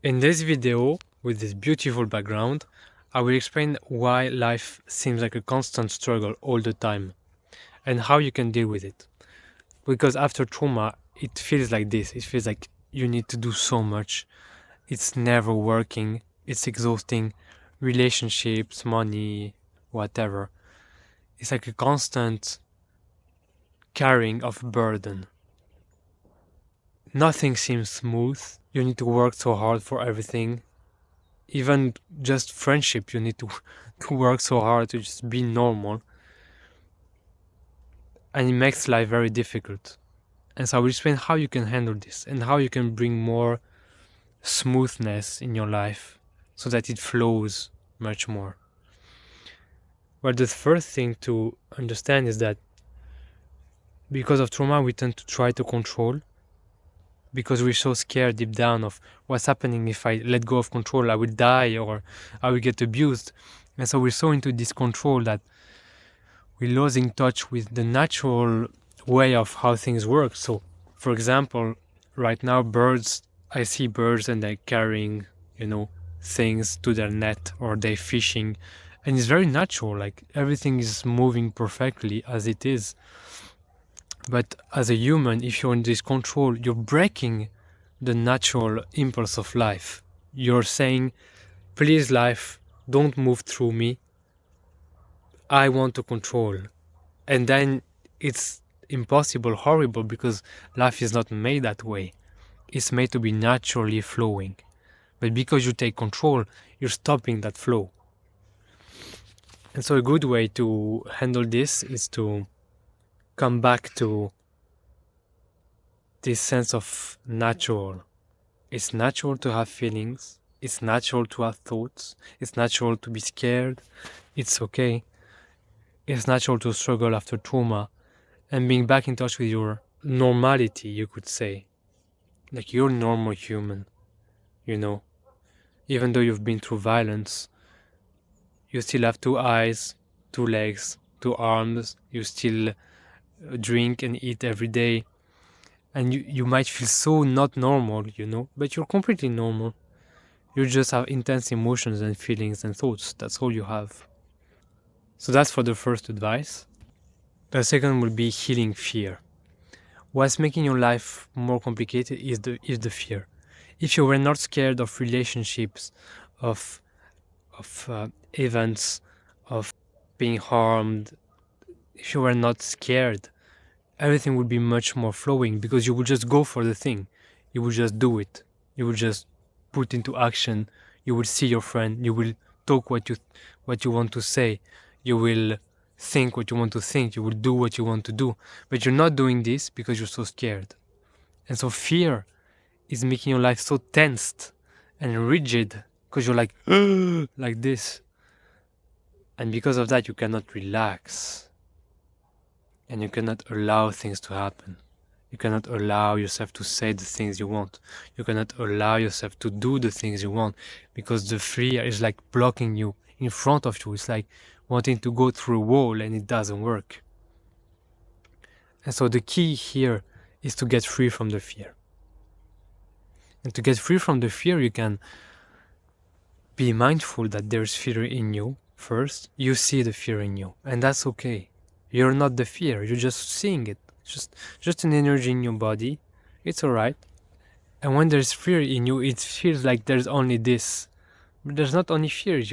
In this video, with this beautiful background, I will explain why life seems like a constant struggle all the time and how you can deal with it. Because after trauma, it feels like this. It feels like you need to do so much. It's never working. It's exhausting. Relationships, money, whatever. It's like a constant carrying of burden. Nothing seems smooth. You need to work so hard for everything. Even just friendship, you need to work so hard to just be normal. And it makes life very difficult. And so I will explain how you can handle this and how you can bring more smoothness in your life so that it flows much more. Well, the first thing to understand is that because of trauma, we tend to try to control because we're so scared deep down of what's happening if I let go of control, I will die or I will get abused. And so we're so into this control that we're losing touch with the natural way of how things work. So, for example, right now I see birds and they're carrying, things to their net or they're fishing. And it's very natural, like everything is moving perfectly as it is. But as a human, if you're in this control, you're breaking the natural impulse of life. You're saying, please life, don't move through me. I want to control. And then it's impossible, horrible, because life is not made that way. It's made to be naturally flowing. But because you take control, you're stopping that flow. And so a good way to handle this is to come back to this sense of natural. It's natural to have feelings. It's natural to have thoughts. It's natural to be scared. It's okay. It's natural to struggle after trauma. And being back in touch with your normality, you could say. Like you're a normal human, Even though you've been through violence, you still have 2 eyes, 2 legs, 2 arms. You still drink and eat every day. And you might feel so not normal, but you're completely normal. You just have intense emotions and feelings and thoughts. That's all you have. So that's for the first advice. The second will be healing fear. What's making your life more complicated is the fear. If you were not scared of relationships, of events, of being harmed, if you were not scared, everything would be much more flowing because you would just go for the thing. You would just do it. You would just put into action. You will see your friend. You will talk what you want to say. You will think what you want to think. You will do what you want to do. But you're not doing this because you're so scared. And so fear is making your life so tensed and rigid because you're like, like this. And because of that, you cannot relax. And you cannot allow things to happen. You cannot allow yourself to say the things you want. You cannot allow yourself to do the things you want because the fear is like blocking you in front of you. It's like wanting to go through a wall and it doesn't work. And so the key here is to get free from the fear. And to get free from the fear, you can be mindful that there's fear in you first. You see the fear in you, and that's okay. You're not the fear, you're just seeing it. Just an energy in your body. It's alright. And when there's fear in you, it feels like there's only this. But there's not only fear.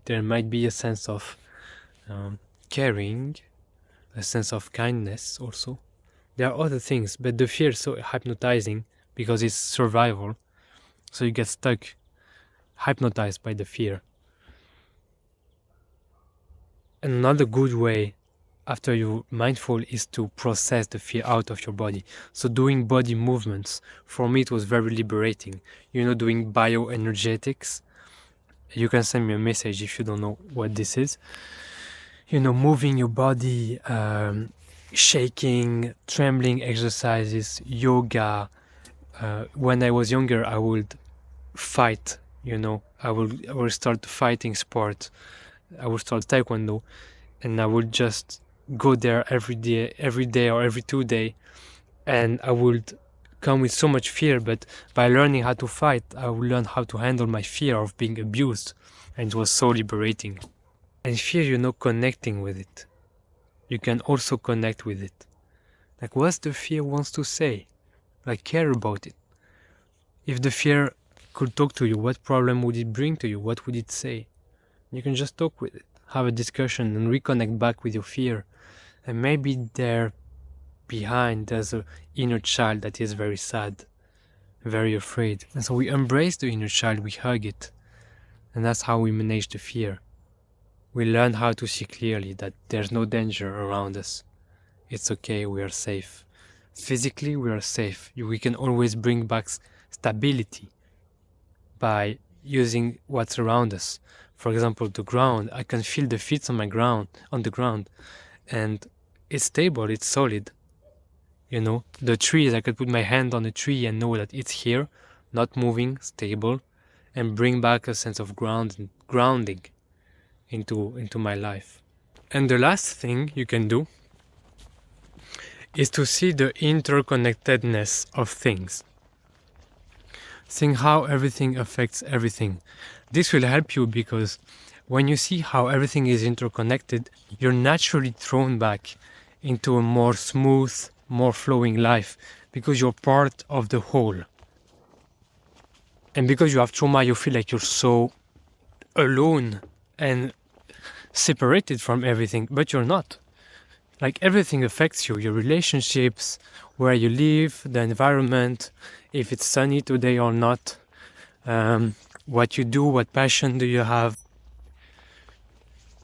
There might be a sense of caring, a sense of kindness also. There are other things, but the fear is so hypnotizing because it's survival. So you get stuck, hypnotized by the fear. And another good way after you're mindful is to process the fear out of your body. So doing body movements, for me it was very liberating. Doing bioenergetics. You can send me a message if you don't know what this is. Moving your body, shaking, trembling exercises, yoga. When I was younger, I would fight, I would start fighting sport. I would start taekwondo and I would just go there every day or every 2 days, and I would come with so much fear, but by learning how to fight, I will learn how to handle my fear of being abused, and it was so liberating. And fear, connecting with it. You can also connect with it. Like, what's the fear wants to say? Like, care about it. If the fear could talk to you, what problem would it bring to you? What would it say? You can just talk with it, have a discussion, and reconnect back with your fear. And maybe there behind there's an inner child that is very sad, very afraid. And so we embrace the inner child, we hug it. And that's how we manage the fear. We learn how to see clearly that there's no danger around us. It's okay, we are safe. Physically, we are safe. We can always bring back stability by using what's around us. For example, the ground. I can feel the feet on the ground, and it's stable, it's solid. The trees, I could put my hand on a tree and know that it's here, not moving, stable, and bring back a sense of grounding into my life. And the last thing you can do is to see the interconnectedness of things. Seeing how everything affects everything. This will help you because when you see how everything is interconnected, you're naturally thrown back into a more smooth, more flowing life because you're part of the whole. And because you have trauma, you feel like you're so alone and separated from everything, but you're not. Like, everything affects you, your relationships, where you live, the environment, if it's sunny today or not, what you do, what passion do you have.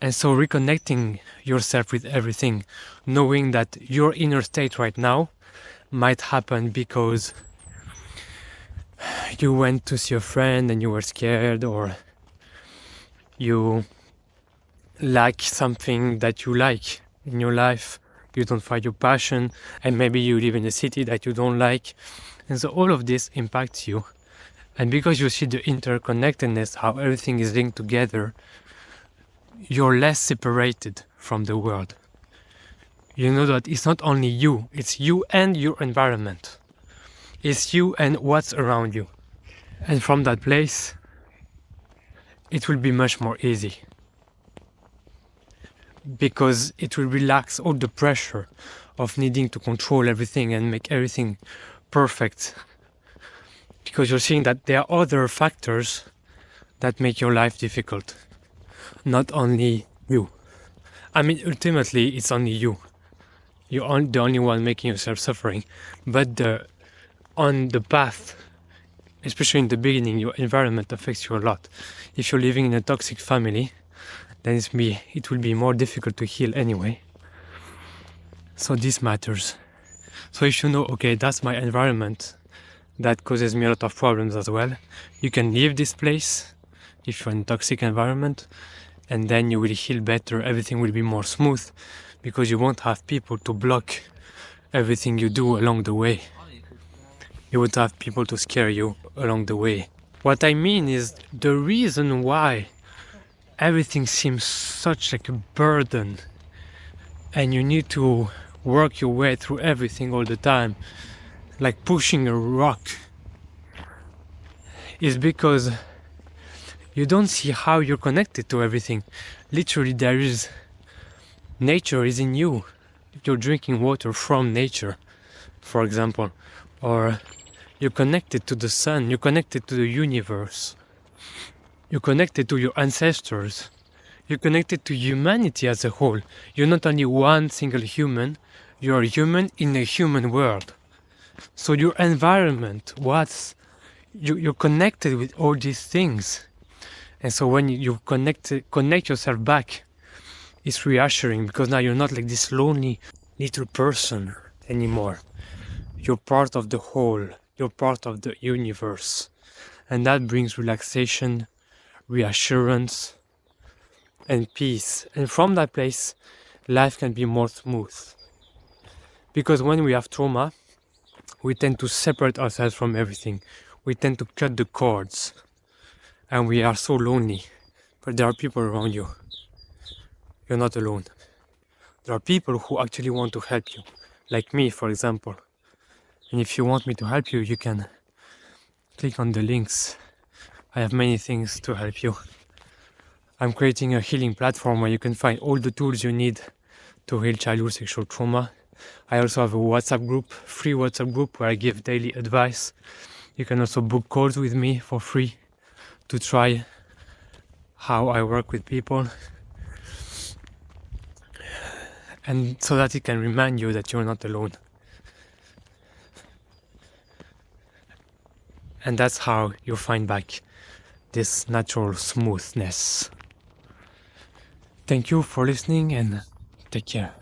And so reconnecting yourself with everything, knowing that your inner state right now might happen because you went to see a friend and you were scared, or you like something that you like in your life, you don't find your passion, and maybe you live in a city that you don't like. And so all of this impacts you. And because you see the interconnectedness, how everything is linked together, you're less separated from the world. You know that it's not only you, it's you and your environment. It's you and what's around you. And from that place, it will be much more easy. Because it will relax all the pressure of needing to control everything and make everything perfect. Because you're seeing that there are other factors that make your life difficult. Not only you. I mean, ultimately, it's only you. You're the only one making yourself suffering. But on the path, especially in the beginning, your environment affects you a lot. If you're living in a toxic family, then it will be more difficult to heal anyway. So this matters. So if you know, okay, that's my environment, that causes me a lot of problems as well, you can leave this place if you're in a toxic environment, and then you will heal better, everything will be more smooth, because you won't have people to block everything you do along the way. You won't have people to scare you along the way. What I mean is, the reason why everything seems such like a burden and you need to work your way through everything all the time, like pushing a rock, is because you don't see how you're connected to everything. Literally, nature is in you. You're drinking water from nature, for example, or you're connected to the sun, you're connected to the universe. You're connected to your ancestors. You're connected to humanity as a whole. You're not only one single human, you're a human in a human world. So your environment, you're connected with all these things. And so when you connect yourself back, it's reassuring, because now you're not like this lonely little person anymore. You're part of the whole. You're part of the universe. And that brings relaxation, reassurance, and peace. And from that place, life can be more smooth. Because when we have trauma, we tend to separate ourselves from everything. We tend to cut the cords. And we are so lonely. But there are people around you. You're not alone. There are people who actually want to help you. Like me, for example. And if you want me to help you, you can click on the links. I have many things to help you. I'm creating a healing platform where you can find all the tools you need to heal childhood sexual trauma. I also have a WhatsApp group, free WhatsApp group, where I give daily advice. You can also book calls with me for free to try how I work with people, and so that it can remind you that you're not alone. And that's how you find back this natural smoothness. Thank you for listening and take care.